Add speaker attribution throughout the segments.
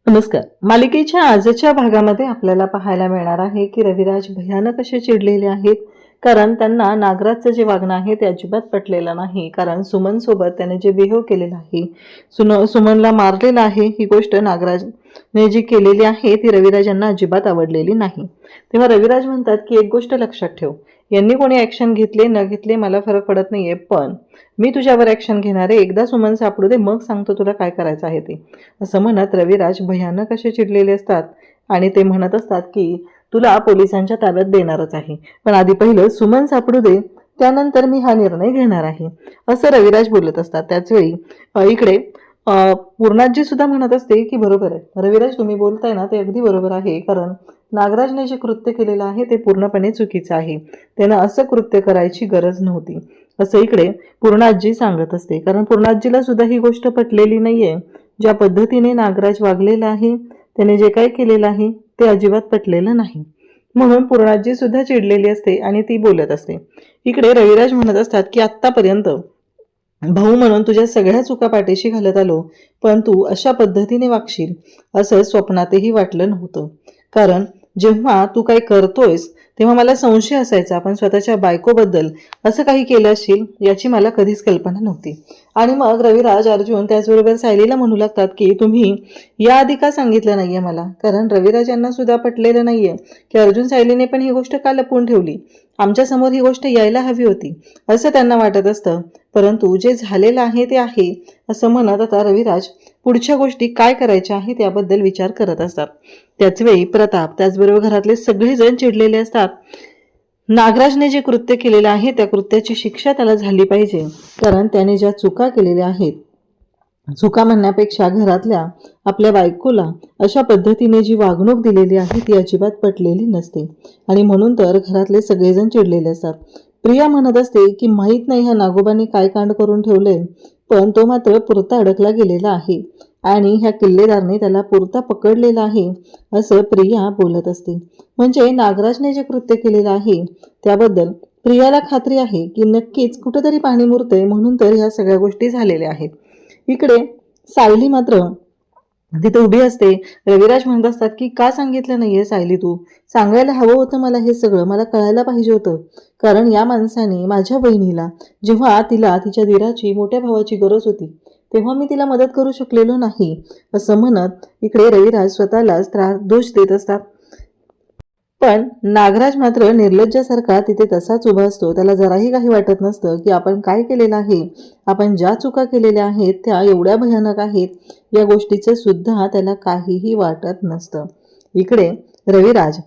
Speaker 1: नमस्कार. मालिकेच्या आजच्या भागामध्ये आपल्याला पाहायला मिळणार आहे की रविराज भयानक असे चिडलेले आहेत, कारण त्यांना नागराजचं जे वागणं आहे ते अजिबात पटलेलं नाही. कारण सुमनसोबत त्याने जे बिहेव केलेलं आहे, सुमनला मारलेलं आहे, ही गोष्ट नागराजने जी केलेली आहे ती रविराजांना अजिबात आवडलेली नाही. तेव्हा रविराज म्हणतात की एक गोष्ट लक्षात ठेव, यांनी कोणी ॲक्शन घेतले न घेतले मला फरक पडत नाहीये, पण मी तुझ्यावर ॲक्शन घेणार आहे. एकदा सुमन सापडू दे, मग सांगतो तुला काय करायचं आहे ते. असं म्हणत रविराज भयानक असे चिडलेले असतात आणि ते म्हणत असतात की तुला पोलिसांच्या ताब्यात देणारच आहे, पण आधी पहिलं सुमन सापडू दे, त्यानंतर मी हा निर्णय घेणार आहे, असं रविराज बोलत असतात. त्याचवेळी इकडे पूर्णाजी सुद्धा म्हणत असते की बरोबर आहे रविराज, तुम्ही बोलताय ना ते अगदी बरोबर आहे, कारण नागराजने जे कृत्य केलेलं आहे ते पूर्णपणे चुकीचं आहे. त्यानं असं कृत्य करायची गरज नव्हती, असं इकडे पूर्णाजी सांगत असते. कारण पूर्णाजीला सुद्धा ही गोष्ट पटलेली नाहीये. ज्या पद्धतीने नागराज वागलेला आहे, त्याने जे काही केलेलं आहे ते अजिबात पटलेलं नाही. म्हणून पूर्णाजी सुद्धा चिडलेली असते आणि ती बोलत असते. इकडे रविराज म्हणत असतात की आत्तापर्यंत भाऊ म्हणून तुझ्या सगळ्या चुका पाठीशी घालत आलो, पण तू अशा पद्धतीने वागशील असं स्वप्नातही वाटलं नव्हतं. कारण जेव्हा तू काही करतोयस तेव्हा मला संशय असायचा, पण स्वतःच्या बायकोबद्दल असं काही केलं असेल याची मला कधीच कल्पना नव्हती. आणि मग रविराज, अर्जुन त्याचबरोबर सायलीला म्हणू लागतात की तुम्ही याआधी का सांगितलं नाहीये मला. कारण रविराज यांना सुद्धा पटलेलं नाहीये की अर्जुन सायलीने पण ही गोष्ट का लपवून ठेवली, आमच्यासमोर ही गोष्ट यायला हवी होती असं त्यांना वाटत असतं. परंतु जे झालेलं आहे ते आहे असं म्हणत आता रविराज पुढच्या गोष्टी काय करायच्या आहेत याबद्दल विचार करत असतात. त्याचवेळी प्रताप त्याचबरोबर घरातले सगळेजण चिडलेले असतात. नागराजने जे कृत्य केलेलं आहे त्या कृत्याची शिक्षा त्याला झाली पाहिजे, कारण त्याने ज्या चुका केलेल्या आहेत, चुका म्हणण्यापेक्षा घरातल्या आपल्या बायकोला अशा पद्धतीने जी वागणूक दिलेली आहे ती अजिबात पटलेली नसते आणि म्हणून तर घरातले सगळेजण चिडलेले असतात. प्रिया म्हणत असते की माहीत नाही ह्या नागोबाने काय कांड करून ठेवलंय, पण तो मात्र पुरता अडकला गेलेला आहे आणि ह्या किल्लेदारने त्याला पुरता पकडलेला आहे असं प्रिया बोलत असते. म्हणजे नागराजने जे कृत्य केलेलं आहे त्याबद्दल प्रियाला खात्री आहे की नक्कीच कुठंतरी पाणी मुरतंय, म्हणून तर ह्या सगळ्या गोष्टी झालेल्या आहेत. इकडे सायली मात्र तिथे उभी असते. रविराज म्हणत असतात की का सांगितलं नाहीये सायली, तू सांगायला हवं होतं मला, हे सगळं मला कळायला पाहिजे होतं. कारण या माणसाने माझ्या बहिणीला, जेव्हा तिला तिच्या दिराची मोठ्या भावाची गरज होती तेव्हा मी तिला मदत करू शकलेलो नाही, असं म्हणत इकडे रविराज स्वतःलाच दोष देत असतात. पण नागराज मात्र निर्लज्जासारखा तिथे तसाच उभा असतो. त्याला जराही काही वाटत नसतं की आपण काय केलेलं आहे, आपण ज्या चुका केलेल्या आहेत त्या एवढ्या भयानक आहेत, या गोष्टीचं सुद्धा त्याला काहीही वाटत नसतं. इकडे रविराज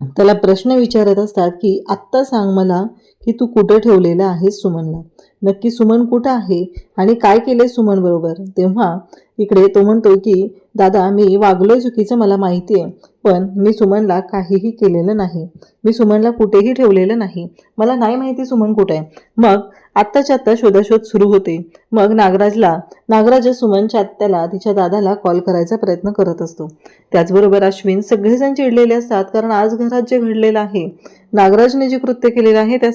Speaker 1: त्याला प्रश्न विचारत असतात की आत्ता सांग मला की तू कुठं ठेवलेलं आहेस सुमनला, नक्की सुमन कुठं आहे आणि काय केले सुमन बरोबर. तेव्हा इकडे तो म्हणतो की दादा, मी वागलोय चुकीचं मला माहिती आहे, पण मी सुमनला काहीही केलेलं नाही, मी सुमनला कुठेही ठेवलेलं नाही, मला नाही माहिती सुमन कुठे आहे. मग आत्ताच्या आत्ता शोधाशोध सुरू होते. मग नागराज सुमनच्या आत्याला, तिच्या दादाला कॉल करायचा प्रयत्न करत असतो. त्याचबरोबर अश्विन सगळेजण चिडलेले असतात, कारण आज घरात जे घडलेलं आहे, नागराजने जे कृत्य केलेलं आहे त्या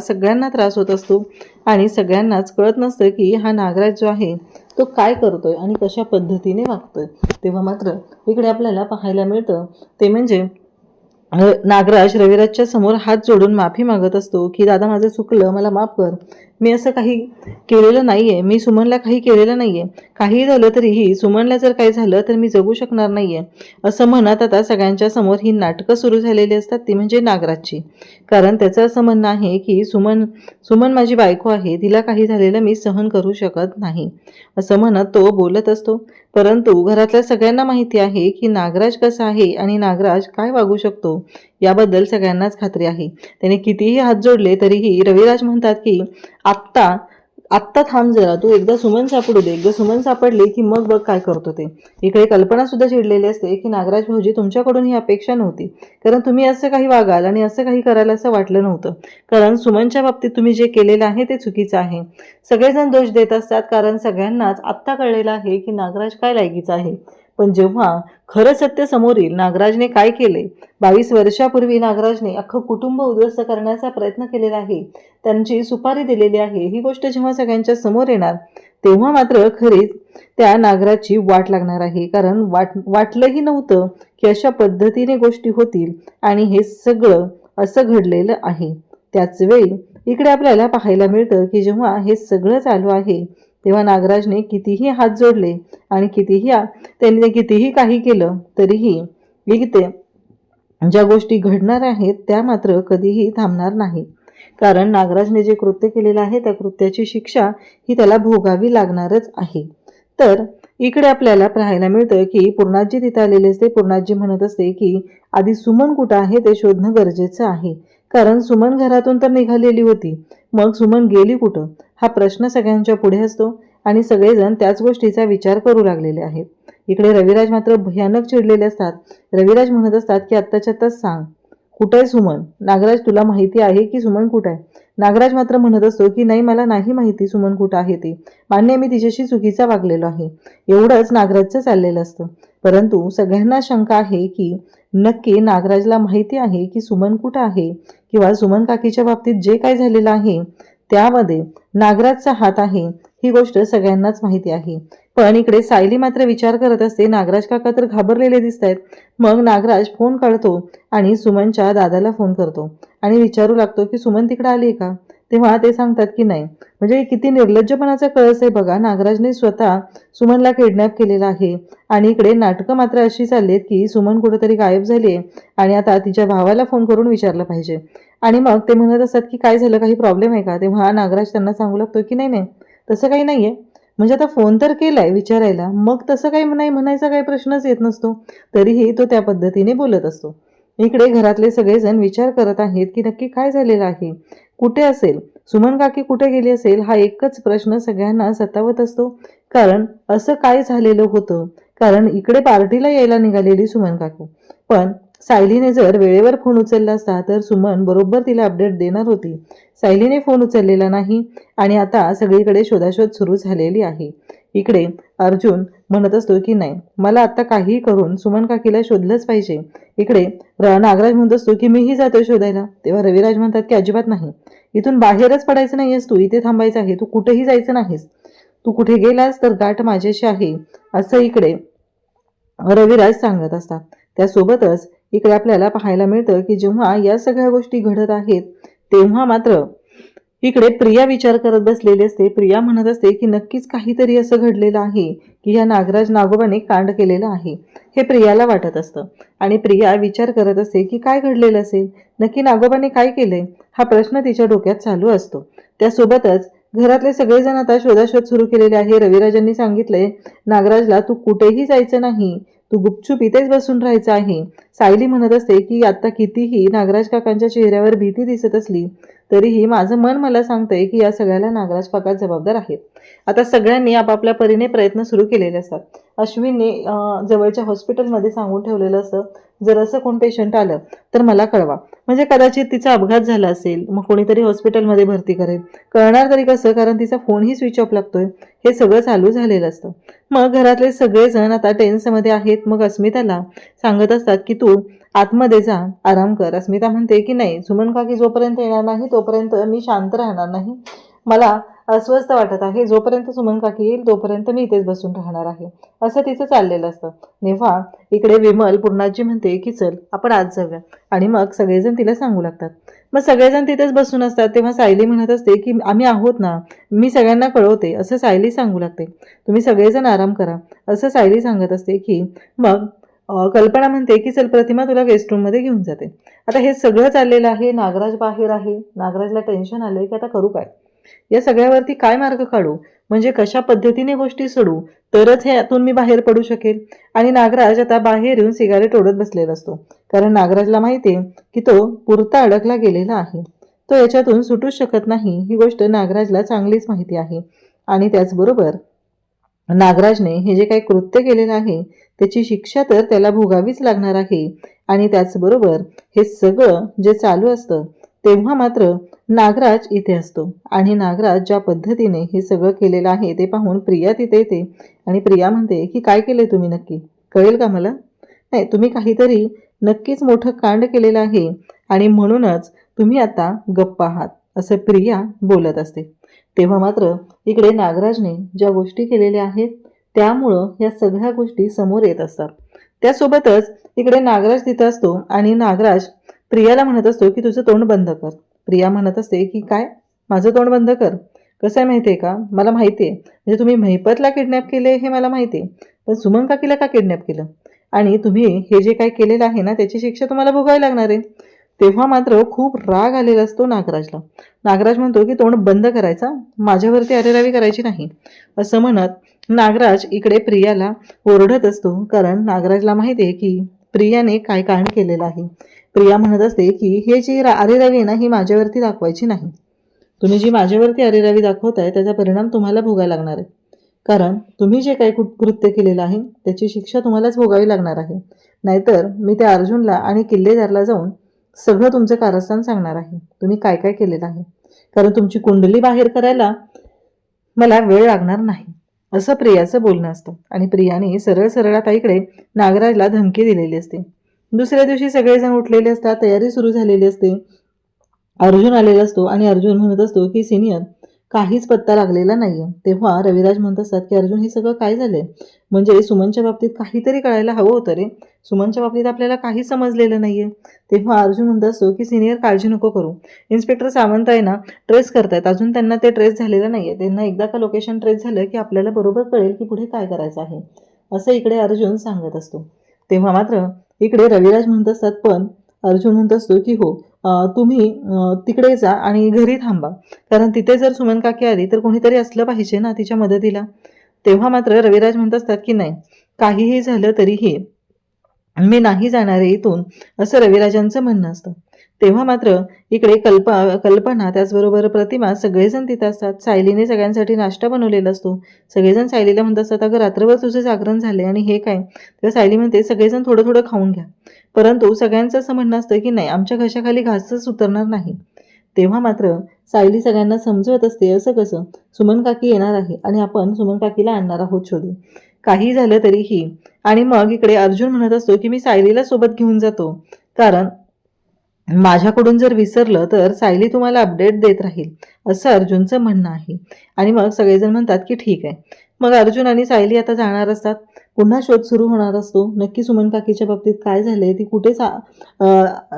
Speaker 1: सगळ्यांना त्रास होत असतो आणि सगळ्यांनाच कळत नसतं की हा नागराज जो आहे तो काय करतोय आणि कशा पद्धतीने वागतोय. तेव्हा मात्र इकडे आपल्याला पाहायला मिळतं ते म्हणजे नागराज रविराजच्या समोर हात जोडून माफी मागत असतो की दादा, माझं चुकलं, मला माफ कर, मी असं काही केलेलं नाहीये, मी सुमनला काही केलेलं नाहीये, काही झालं तरीही सुमनला जर काही झालं तर मी जगू शकणार नाहीये, असं म्हणत आता सगळ्यांच्या समोर ही नाटकं सुरू झालेली असतात, ती म्हणजे नागराजची. कारण त्याचं असं म्हणणं आहे की सुमन माझी बायको आहे, तिला काही झालेलं मी सहन करू शकत नाही, असं म्हणत तो बोलत असतो. परंतु घरातल्या सगळ्यांना माहिती आहे की नागराज कसा आहे आणि नागराज काय वागू शकतो याबद्दल सगळ्यांनाच खात्री आहे. त्याने कितीही हात जोडले तरीही रविराज म्हणतात की आत्ता आत्ता थांब जरा, तू एकदा सुमन सापडू दे, एकदा सुमन सापडली की मग बघ काय करतो ते. इकडे कल्पना सुद्धा चिडलेली असते की नागराज भाऊजी, तुमच्याकडून ही अपेक्षा नव्हती, कारण तुम्ही असं काही वागाल आणि असं काही करायला असं वाटलं नव्हतं. कारण सुमनच्या बाबतीत तुम्ही जे केलेलं आहे ते चुकीचं आहे. सगळेजण दोष देत असतात, कारण सगळ्यांनाच आत्ता कळलेलं आहे की नागराज काय लायकीचा आहे. पण जेव्हा खरं सत्य समोर येईल, नागराजने काय केले, 22 वर्षापूर्वी नागराजने अख्खं कुटुंब उद्ध्वस्त करण्याचा प्रयत्न केलेला आहे, त्यांची सुपारी दिलेली आहे, ही गोष्ट जेव्हा सगळ्यांच्या समोर येणार तेव्हा मात्र खरीच त्या नागराची वाट लागणार आहे. कारण वाटलंही नव्हतं की अशा पद्धतीने गोष्टी होतील आणि हे सगळं असं घडलेलं आहे. त्याच वेळी इकडे आपल्याला पाहायला मिळतं की जेव्हा हे सगळं चालू आहे तेव्हा नागराजने कितीही हात जोडले आणि त्यांनी कितीही काही केलं तरीही इथे ज्या गोष्टी घडणार आहेत त्या मात्र कधीही थांबणार नाही. कारण नागराजने जे कृत्य केलेलं आहे त्या कृत्याची शिक्षा ही त्याला भोगावी लागणारच आहे. तर इकडे आपल्याला पाहायला मिळतं की पूर्णाजी तिथे आलेले असते. पूर्णाजी म्हणत असते की आधी सुमन कुठं आहे ते शोधणं गरजेचं आहे. कारण सुमन घरातून तर निघालेली होती, मग सुमन गेली कुठं हा प्रश्न सगळ्यांच्या पुढे असतो आणि सगळेजण त्याच गोष्टीचा विचार करू लागलेले आहेत. इकडे रविराज मात्र भयानक चिडलेले असतात. रविराज म्हणत असतात की आत्ताच्या आत्ताच सांग कुठं आहे सुमन. नागराज तुला माहिती आहे की सुमन कुठं आहे. नागराज मात्र म्हणत असतो की नाही, मला नाही माहिती सुमन कुठं आहे ती. मान्य, मी तिच्याशी चुकीचा वागलेलो आहे. एवढंच नागराजचं चाललेलं असतं. परंतु सगळ्यांना शंका आहे की नक्की नागराजला माहिती आहे की सुमन कुठं आहे किंवा सुमन काकीच्या बाबतीत जे काय झालेलं आहे त्यामध्ये नागराजचा हात आहे, ही गोष्ट सगळ्यांनाच माहिती आहे. पण इकडे सायली मात्र विचार करत असते, नागराज काका तर घाबरलेले दिसत आहेत. मग नागराज फोन काढतो आणि सुमनच्या दादाला फोन करतो आणि विचारू लागतो की सुमन तिकडे आली का. तेव्हा ते सांगतात की नाही. म्हणजे किती निर्लज्जपणाचा कळस आहे बघा. नागराजने स्वतः सुमनला किडनॅप केलेला आहे आणि इकडे नाटकं मात्र अशी चाललीत की सुमन कुठेतरी गायब झाली आहे आणि आता तिच्या भावाला फोन करून विचारलं पाहिजे. आणि मग ते म्हणत असतात की काय झालं, काही प्रॉब्लेम आहे का. तेव्हा नागराज त्यांना सांगू लागतो की नाही नाही, तसं काही नाहीये. म्हणजे आता फोन तर केलाय विचारायला, मग तसं काही नाही म्हणायचा काही प्रश्नच येत नसतो. तरीही तो त्या पद्धतीने बोलत असतो. इकडे घरातले सगळेजण विचार करत आहेत की नक्की काय झालेलं आहे, कुठे असेल सुमन काकी, कुठे गेली असेल, हा एकच प्रश्न सगळ्यांना सतावत असतो. कारण असं काय झालेलं होतं. कारण इकडे पार्टीला यायला निघालेली सुमन काकू, पण सायलीने जर वेळेवर फोन उचलला असता तर सुमन बरोबर तिला अपडेट देणार होती. सायलीने फोन उचललेला नाही आणि आता सगळीकडे शोधाशोध सुरू झालेली आहे. इकडे अर्जुन म्हणत असतो की नाही, मला आता काहीही करून सुमन काकीला शोधलंच पाहिजे. इकडे नागराज म्हणत असतो की मीही जातो शोधायला. तेव्हा रविराज म्हणतात की अजिबात नाही, इथून बाहेरच पडायचं नाहीयेस तू, इथे थांबायचं आहे, तू कुठेही जायचं नाहीस. तू कुठे गेलास तर गाठ माझ्याशी आहे, असं इकडे रविराज सांगत असतात. त्यासोबतच इकडे आपल्याला पाहायला मिळतं की जेव्हा या सगळ्या गोष्टी घडत आहेत तेव्हा मात्र इकडे प्रिया विचार करत बसलेली असते. प्रिया म्हणत असते की नक्कीच काहीतरी असं घडलेलं आहे की या नागराज नागोबाने कांड केलेलं आहे, हे प्रियाला वाटत असतं. आणि प्रिया विचार करत असते की काय घडलेलं असेल, नक्की नागोबाने काय केलंय, हा प्रश्न तिच्या डोक्यात चालू असतो. त्यासोबतच घरातले सगळेजण आता शोधाशोध सुरू केलेले आहे. रविराजांनी सांगितलंय नागराजला तू कुठेही जायचं नाही, तू गुपचूप इथेच बसून राहायचं आहे. सायली म्हणत असते की आता कितीही नागराज काकांच्या चेहऱ्यावर भीती दिसत असली तरीही माझं मन मला सांगतंय की या सगळ्याला नागराज काका जबाबदार आहेत. आता सगळ्यांनी आपापल्या परीने प्रयत्न सुरू केलेले असतात. अश्विनने जवळच्या हॉस्पिटलमध्ये सांगून ठेवलेलं असतं, जर असं कोण पेशंट आलं तर मला कळवा. म्हणजे कदाचित तिचा अपघात झाला असेल, मग कोणीतरी हॉस्पिटलमध्ये भरती करेल. कळणार तरी कसं, कारण तिचा फोनही स्विच ऑफ लागतोय. हे सगळं चालू झालेलं असतं. मग घरातले सगळेजण आता टेन्समध्ये आहेत. मग अस्मिताला सांगत असतात की तू आतमध्ये जा, आराम कर. अस्मिता म्हणते की नाही, सुमन काकी जोपर्यंत येणार नाही तोपर्यंत मी शांत राहणार नाही. मला अस्वस्थ वाटत आहे, जोपर्यंत सुमन काकी येईल तोपर्यंत मी इथेच बसून राहणार आहे, असं तिचं चाललेलं असतं. तेव्हा इकडे विमल पूर्णाजी म्हणते की चल आपण आज जाऊया आणि मग सगळेजण तिला सांगू लागतात. मग सगळेजण तिथेच बसून असतात. तेव्हा सायली म्हणत असते की आम्ही आहोत ना, मी सगळ्यांना कळवते, असं सायली सांगू लागते. तुम्ही सगळेजण आराम करा, असं सायली सांगत असते. की मग कल्पना म्हणते की चल प्रतिमा तुला गेस्ट रूममध्ये घेऊन जाते. आता हे सगळं चाललेलं आहे, नागराज बाहेर आहे. नागराजला टेन्शन आलंय की आता करू काय, या सगळ्यावरती काय मार्ग काढू, म्हणजे कशा पद्धतीने गोष्टी सोडू तरच ह्यातून मी बाहेर पडू शकेल. आणि नागराज आता बाहेर येऊन सिगारेट ओढत बसलेला असतो. कारण नागराजला माहिती आहे की तो पुरता अडकला गेलेला आहे, तो याच्यातून सुटूच शकत नाही. ही गोष्ट नागराजला चांगलीच माहिती आहे. आणि त्याचबरोबर नागराजने हे जे काही कृत्य केलेलं आहे त्याची शिक्षा तर त्याला भोगावीच लागणार आहे. आणि त्याचबरोबर हे सगळं जे चालू असतं तेव्हा मात्र नागराज इथे असतो. आणि नागराज ज्या पद्धतीने हे सगळं केलेलं आहे ते पाहून प्रिया तिथे येते आणि प्रिया म्हणते की काय केले तुम्ही, नक्की कळेल का मला? नाही, तुम्ही काहीतरी नक्कीच मोठं कांड केलेलं आहे आणि म्हणूनच तुम्ही आता गप्प आहात, असं प्रिया बोलत असते. तेव्हा मात्र इकडे नागराजने ज्या गोष्टी केलेल्या आहेत त्यामुळं या सगळ्या गोष्टी समोर येत असतात. त्यासोबतच इकडे नागराज तिथं असतो आणि नागराज प्रियाला म्हणत असतो की तुझं तोंड बंद कर. प्रिया म्हणत असते की काय, माझं तोंड बंद कर? कसं आहे माहिती आहे का, मला माहिती आहे म्हणजे तुम्ही महिपतला किडनॅप केले हे मला माहिती आहे, पण सुमन काकीला का किडनॅप केलं आणि तुम्ही हे जे काही केलेलं आहे ना त्याची शिक्षा तुम्हाला भोगावी लागणार आहे. तेव्हा मात्र खूप राग आलेला असतो नागराजला. नागराज म्हणतो की तोंड बंद करायचा, माझ्यावरती अरेरावी करायची नाही, असं म्हणत नागराज इकडे प्रियाला ओरडत असतो. कारण नागराजला माहिती आहे की प्रियाने काय कांड केलेलं आहे. प्रिया म्हणत असते की हे जी अरेरावी आहे ना ही माझ्यावरती दाखवायची नाही. तुम्ही जी माझ्यावरती अरेरावी दाखवताय त्याचा परिणाम तुम्हाला भोगायला लागणार आहे. कारण तुम्ही जे काही कृत्य केलेलं आहे त्याची शिक्षा तुम्हालाच भोगावी लागणार आहे. नाहीतर मी त्या अर्जुनला आणि किल्लेदारला जाऊन सगळं तुमचं कारस्थान सांगणार आहे, तुम्ही काय काय केलेलं आहे. कारण तुमची कुंडली बाहेर करायला मला वेळ लागणार नाही, असं प्रियाचं बोलणं असतं. आणि प्रियाने सरळ सरळ आता इकडे नागराजला धमकी दिलेली असते. दुसऱ्या दिवशी सगळेजण उठलेले असतात, तयारी सुरू झालेली असते. अर्जुन आलेला असतो आणि अर्जुन म्हणत असतो की सिनियर काहीच पत्ता लागलेला नाहीये. तेव्हा रविराज म्हणत असतात की अर्जुन हे सगळं काय झालंय, म्हणजे सुमनच्या बाबतीत काहीतरी कळायला हवं होतं रे, सुमनच्या बाबतीत आपल्याला काही समजलेलं नाहीये. तेव्हा अर्जुन म्हणत असतो की सिनियर काळजी नको करू, इन्स्पेक्टर सावंत आहे ना ट्रेस करतायत, अजून त्यांना ते ट्रेस झालेलं नाहीये. त्यांना एकदा का लोकेशन ट्रेस झालं की आपल्याला बरोबर कळेल की पुढे काय करायचं आहे, असं इकडे अर्जुन सांगत असतो. तेव्हा मात्र इकडे रविराज म्हणत असतात, पण अर्जुन म्हणत असतो की हो तुम्ही तिकडे जा आणि घरी थांबा, कारण तिथे जर सुमन काकी आली तर कोणीतरी असलं पाहिजे ना तिच्या मदतीला. तेव्हा मात्र रविराज म्हणत असतात की नाही, काहीही झालं तरीही मी नाही जाणार आहे इथून, असं रविराजांचं म्हणणं असतं. तेव्हा मात्र इकडे कल्पना त्याचबरोबर प्रतिमा सगळेजण तिथं असतात. सायलीने सगळ्यांसाठी नाश्ता बनवलेला असतो. सगळेजण सायलीला म्हणत असतात अगं रात्रभर तुझं जागरण झाले आणि हे काय. तेव्हा सायली म्हणते सगळेजण थोडं थोडं खाऊन घ्या, परंतु सगळ्यांचं असं म्हणणं असतं की नाही आमच्या घशाखाली घासच उतरणार नाही. तेव्हा मात्र सायली सगळ्यांना समजवत असते असं कसं, सुमन काकी येणार आहे आणि आपण सुमन काकीला आणणार आहोत शोधून, काही झालं तरीही. आणि मग इकडे अर्जुन म्हणत असतो की मी सायलीला सोबत घेऊन जातो, कारण माझ्याकडून जर विसरलं तर सायली तुम्हाला अपडेट देत राहील, असं अर्जुनचं म्हणणं आहे. आणि मग सगळेजण म्हणतात की ठीक आहे. मग अर्जुन आणि सायली आता जाणार असतात. पुन्हा शोध सुरू होणार असतो. नक्की सुमन काकीच्या बाबतीत काय झाले, ती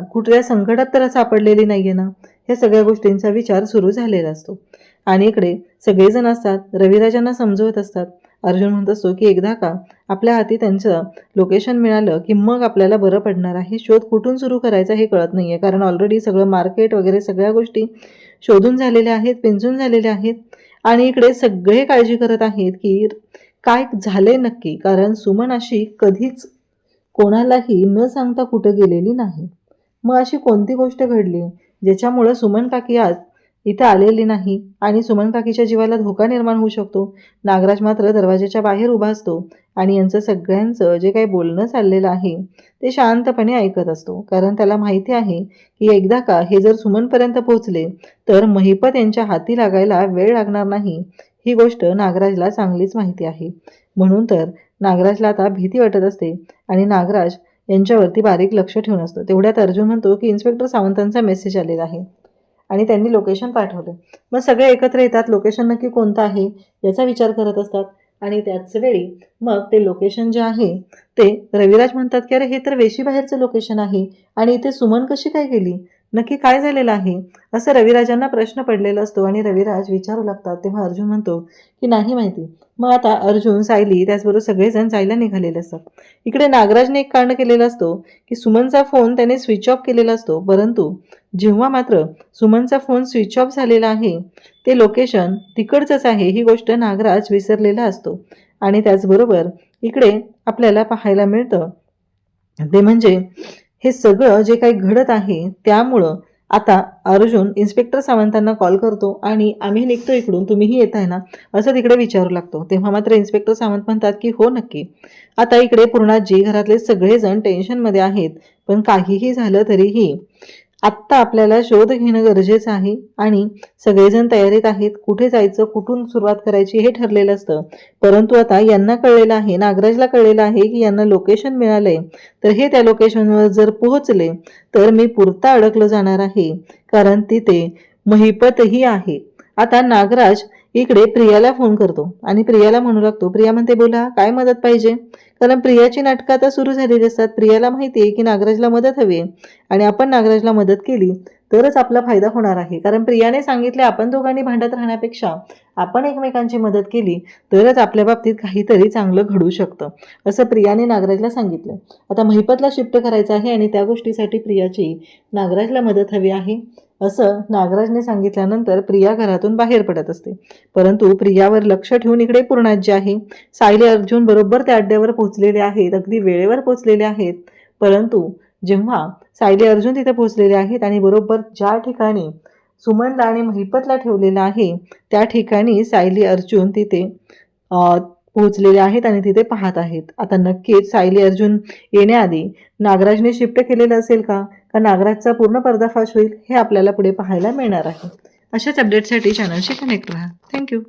Speaker 1: कुठल्या संकटात तर सापडलेली नाहीये ना, ह्या सगळ्या गोष्टींचा विचार सुरू झालेला असतो. आणि इकडे सगळेजण असतात, रविराजांना समजवत असतात. अर्जुन म्हणत असतो की एकदा का आपल्या हाती त्यांचं लोकेशन मिळालं की मग आपल्याला बरं पडणार आहे. शोध कुठून सुरू करायचा हे कळत नाहीये, कारण ऑलरेडी सगळं मार्केट वगैरे सगळ्या गोष्टी शोधून झालेल्या आहेत, पिंजून झालेल्या आहेत. आणि इकडे सगळे काळजी करत आहेत की काय झाले नक्की, कारण सुमन अशी कधीच कोणालाही न सांगता कुठं गेलेली नाही. मग अशी कोणती गोष्ट घडली ज्याच्यामुळं सुमन काकी आज इथं आलेली नाही आणि सुमन काकीच्या जीवाला धोका निर्माण होऊ शकतो. नागराज मात्र दरवाजाच्या बाहेर उभा असतो आणि यांचं सगळ्यांचं जे काही बोलणं चाललेलं आहे ते शांतपणे ऐकत असतो. कारण त्याला माहिती आहे की एकदा का हे जर सुमनपर्यंत पोहोचले तर महिपत यांच्या हाती लागायला वेळ लागणार नाही, ही गोष्ट नागराजला चांगलीच माहिती आहे. म्हणून तर नागराजला आता भीती वाटत असते आणि नागराज यांच्यावरती बारीक लक्ष ठेवून असतो. तेवढ्यात अर्जुन म्हणतो की इन्स्पेक्टर सावंतांचा मेसेज आलेला आहे आणि त्यांनी लोकेशन पाठवलं. मग सगळे एकत्र येतात, लोकेशन नक्की कोणतं आहे याचा विचार करत असतात. आणि त्याच वेळी मग ते लोकेशन जे आहे ते रविराज म्हणतात की अरे हे तर वेशीबाहेरचं लोकेशन आहे आणि इथे सुमन कशी काय गेली, नक्की काय झालेलं आहे, असं रविराजांना प्रश्न पडलेला असतो. आणि रविराज विचारू लागतात. तेव्हा अर्जुन म्हणतो की नाही माहिती. मग आता अर्जुन, सायली त्याचबरोबर सगळेजण जायला निघालेले असतात. इकडे नागराजने एक कांड केलेला असतो की सुमनचा फोन त्याने स्विच ऑफ केलेला असतो, परंतु जेव्हा मात्र सुमनचा फोन स्विच ऑफ झालेला आहे ते लोकेशन तिकडचंच आहे ही गोष्ट नागराज विसरलेला असतो. आणि त्याचबरोबर इकडे आपल्याला पाहायला मिळतं ते म्हणजे हे सगळं जे काही घडत आहे त्यामुळं आता अर्जुन इन्स्पेक्टर सावंतांना कॉल करतो आणि आम्ही निघतो इकडून, तुम्हीही येत आहे ना, असं तिकडे विचारू लागतो. तेव्हा मात्र इन्स्पेक्टर सावंत म्हणतात की हो नक्की. आता इकडे पूर्णाजी घरातले सगळेजण टेन्शनमध्ये आहेत, पण काहीही झालं तरीही आत्ता आपल्याला शोध घेणं गरजेचं आहे आणि सगळेजण तयारीत आहेत. कुठे जायचं, कुठून सुरुवात करायची हे ठरलेलं असतं. परंतु आता यांना कळलेलं आहे, नागराजला कळलेलं आहे की यांना लोकेशन मिळालंय, तर हे त्या लोकेशनवर जर पोहोचले तर मी पुरता अडकलं जाणार आहे, कारण तिथे महिपतही आहे. आता नागराज इकडे प्रियाला फोन करतो आणि प्रियाला म्हणू लागतो. प्रिया म्हणते, बोला, काय मदत पाहिजे? कारण प्रियाची नाटकं आता सुरू झालेली असतात. प्रियाला माहिती आहे की नागराजला मदत हवी आहे आणि आपण नागराजला मदत केली तरच आपला फायदा होणार आहे. कारण प्रियाने सांगितले, आपण दोघांनी भांडत राहण्यापेक्षा आपण एकमेकांची मदत केली तरच आपल्या बाबतीत काहीतरी चांगलं घडू शकतं, असं प्रियाने नागराजला सांगितलं. आता महिपतला शिफ्ट करायचं आहे आणि त्या गोष्टीसाठी प्रियाची नागराजला मदत हवी आहे असं नागराजने सांगितल्यानंतर प्रिया घरातून बाहेर पडत असते. परंतु प्रियावर लक्ष ठेवून इकडे पूर्णाजी आहे. सायली अर्जुन बरोबर त्या अड्ड्यावर पोहोचलेले आहेत, अगदी वेळेवर पोहोचलेले आहेत. परंतु जेव्हा सायली अर्जुन तिथे पोहोचलेले आहेत आणि बरोबर ज्या ठिकाणी सुमनला आणि महिपतला ठेवलेलं आहे त्या ठिकाणी सायली अर्जुन तिथे पोहोचलेले आहेत आणि तिथे पाहत आहेत. आता नक्कीच सायली अर्जुन येण्याआधी नागराजने शिफ्ट केलेलं असेल का नागराजचा पूर्ण पर्दाफाश होईल हे आपल्याला पुढे पाहायला मिळणार आहे. अशाच अपडेटसाठी चॅनलशी कनेक्ट राहा. थँक्यू.